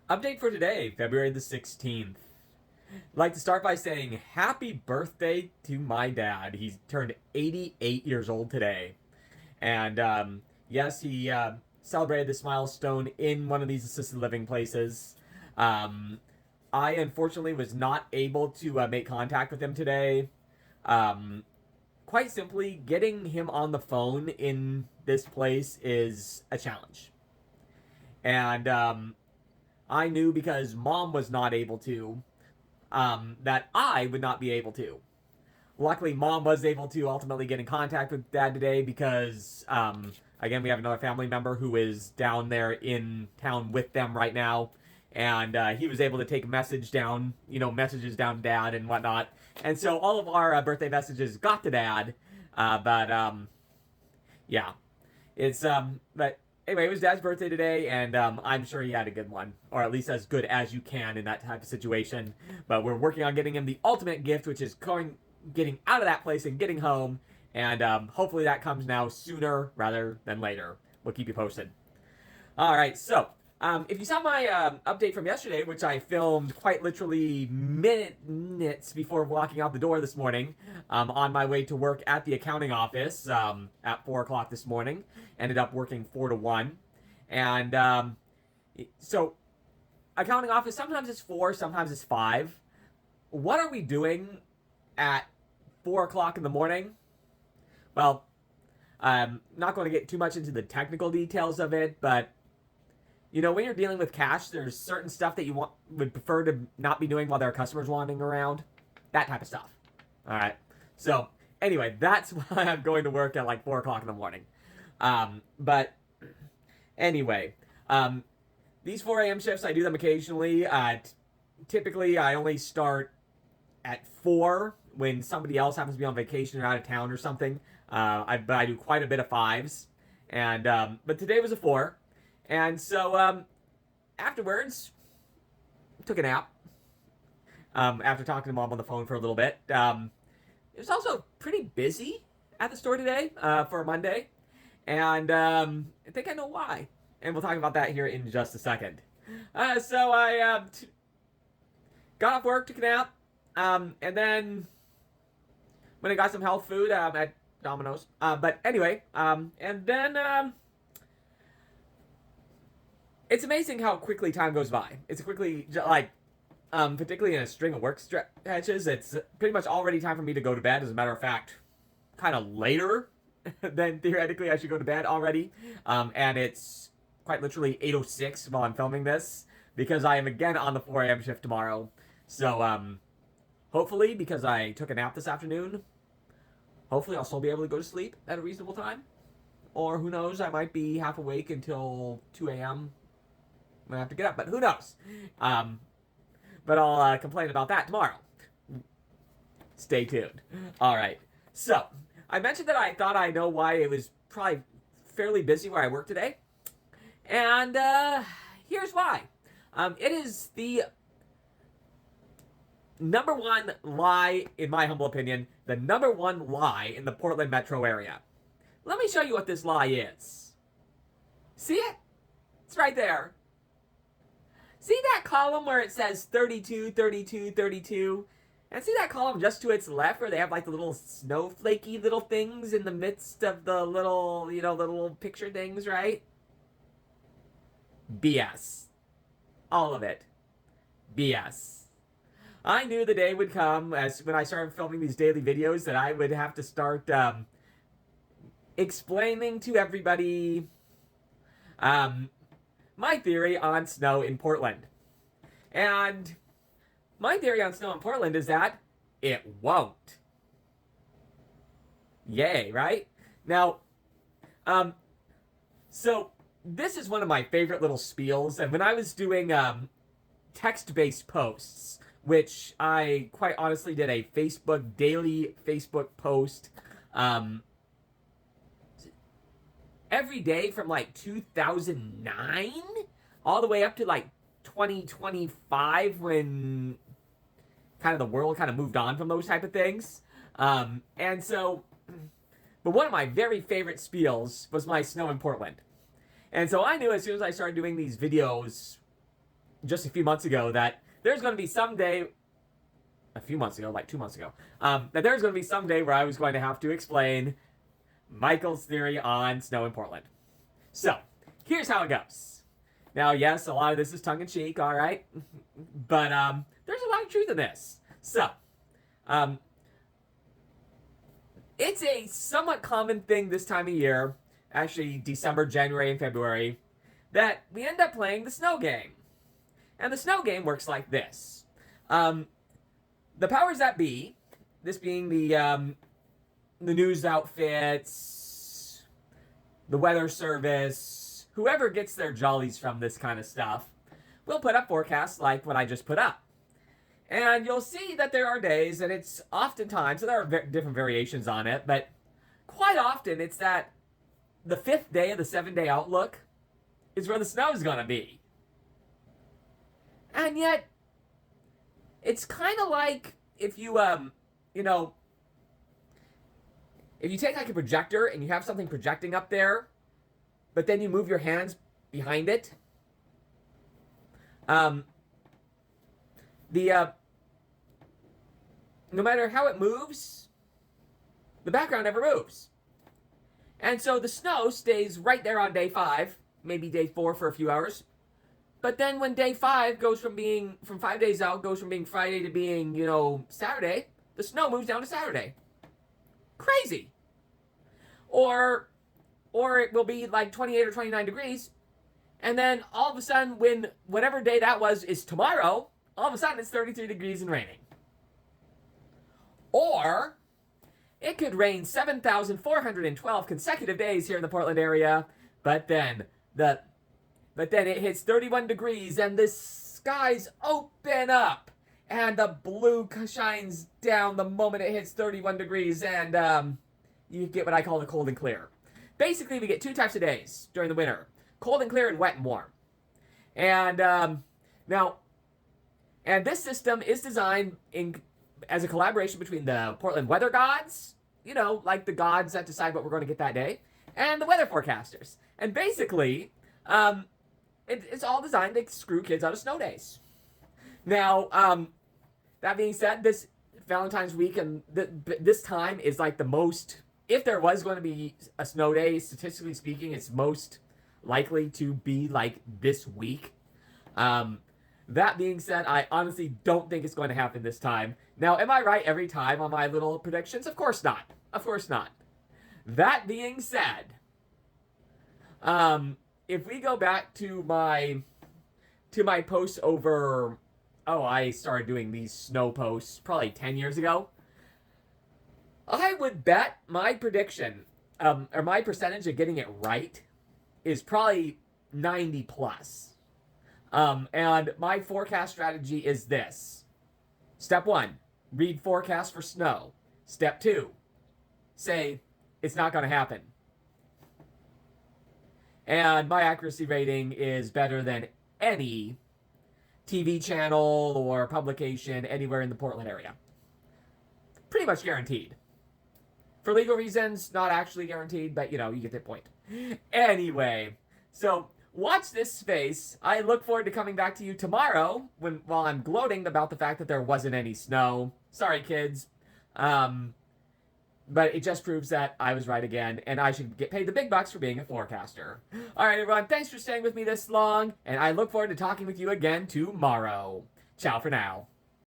Update for today, February the 16th. I'd like to start by saying happy birthday to my dad. He's turned 88 years old today. And yes, he celebrated this milestone in one of these assisted living places. Um, I unfortunately was not able to make contact with him today. Um, Quite simply, getting him on the phone in this place is a challenge. And I knew because mom was not able to, that I would not be able to. Luckily, mom was able to ultimately get in contact with dad today because, again, we have another family member who is down there in town with them right now. And he was able to take a message down, messages down to dad and whatnot. And so all of our birthday messages got to dad. But yeah, but anyway, it was dad's birthday today, and I'm sure he had a good one, or at least as good as you can in that type of situation. But we're working on getting him the ultimate gift, which is getting out of that place and getting home, and hopefully that comes now sooner rather than later. We'll keep you posted. All right, so if you saw my update from yesterday, which I filmed quite literally minutes before walking out the door this morning, on my way to work at the accounting office at 4 o'clock this morning, ended up working 4 to 1. And so, accounting office, sometimes it's 4, sometimes it's 5. What are we doing at 4 o'clock in the morning? Well, I'm not going to get too much into the technical details of it, but when you're dealing with cash, there's certain stuff that you would prefer to not be doing while there are customers wandering around. That type of stuff. All right. So anyway, that's why I'm going to work at like 4 o'clock in the morning. But anyway, these 4 a.m. shifts, I do them occasionally. Typically, I only start at 4 when somebody else happens to be on vacation or out of town or something. But I do quite a bit of 5s. And but today was a 4. And so afterwards, took a nap. After talking to mom on the phone for a little bit. It was also pretty busy at the store today for a Monday. And I think I know why. And we'll talk about that here in just a second. So I got off work, took a nap. And then when I got some health food at Domino's. But anyway, and then it's amazing how quickly time goes by. It's quickly, particularly in a string of work stretches, it's pretty much already time for me to go to bed. As a matter of fact, kind of later than theoretically I should go to bed already. And it's quite literally 8:06 while I'm filming this, because I am again on the 4 a.m. shift tomorrow. So, hopefully, because I took a nap this afternoon, hopefully I'll still be able to go to sleep at a reasonable time. Or who knows, I might be half awake until 2 a.m. I'm gonna have to get up, but who knows? But I'll complain about that tomorrow. Stay tuned. All right. So I mentioned that I thought I know why it was probably fairly busy where I work today, and here's why. It is the number one lie, in my humble opinion, the number one lie in the Portland metro area. Let me show you what this lie is. See it? It's right there. See that column where it says 32, 32, 32? And see that column just to its left where they have like the little snowflakey little things in the midst of the little, the little picture things, right? BS. All of it. BS. I knew the day would come when I started filming these daily videos that I would have to start explaining to everybody my theory on snow in Portland. And my theory on snow in Portland is that it won't. Yay, right? Now, so this is one of my favorite little spiels, and when I was doing text-based posts, which I quite honestly did a daily Facebook post every day from like 2009 all the way up to like 2025 when kind of the world kind of moved on from those type of things. And so, but one of my very favorite spiels was my snow in Portland. And so I knew as soon as I started doing these videos just a few months ago that there's going to be someday, a few months ago, like 2 months ago, that there's going to be someday where I was going to have to explain Michael's theory on snow in Portland. So, here's how it goes. Now, yes, a lot of this is tongue-in-cheek, all right? But there's a lot of truth in this. So, it's a somewhat common thing this time of year, actually December, January, and February, that we end up playing the snow game. And the snow game works like this. The powers that be, this being the news outfits, the weather service, whoever gets their jollies from this kind of stuff, will put up forecasts like what I just put up. And you'll see that there are days, and it's oftentimes, and there are different variations on it, but quite often it's that the 5th day of the 7-day outlook is where the snow is going to be. And yet, it's kind of like if you, if you take like a projector and you have something projecting up there, but then you move your hands behind it, no matter how it moves, the background never moves. And so the snow stays right there on day 5, maybe day 4 for a few hours. But then when day 5 goes from 5 days out, goes from being Friday to being, Saturday, the snow moves down to Saturday. Crazy. Or it will be like 28 or 29 degrees, and then all of a sudden, when whatever day that was is tomorrow, all of a sudden it's 33 degrees and raining. Or it could rain 7,412 consecutive days here in the Portland area, but then it hits 31 degrees and the skies open up and the blue shines down the moment it hits 31 degrees and you get what I call the cold and clear. Basically, we get 2 types of days during the winter: cold and clear and wet and warm. And and this system is designed as a collaboration between the Portland weather gods, like the gods that decide what we're going to get that day, and the weather forecasters. And basically, it's all designed to screw kids out of snow days. Now, that being said, this Valentine's week and this time is like the most, if there was going to be a snow day, statistically speaking, it's most likely to be like this week. That being said, I honestly don't think it's going to happen this time. Now, am I right every time on my little predictions? Of course not. Of course not. That being said, if we go back to my posts over, I started doing these snow posts probably 10 years ago. I would bet my prediction, or my percentage of getting it right, is probably 90 plus. And my forecast strategy is this. Step 1, read forecast for snow. Step 2, say it's not going to happen. And my accuracy rating is better than any TV channel or publication anywhere in the Portland area. Pretty much guaranteed. For legal reasons, not actually guaranteed, but you get the point. Anyway, so watch this space. I look forward to coming back to you tomorrow while I'm gloating about the fact that there wasn't any snow. Sorry, kids. But it just proves that I was right again, and I should get paid the big bucks for being a forecaster. All right, everyone, thanks for staying with me this long, and I look forward to talking with you again tomorrow. Ciao for now.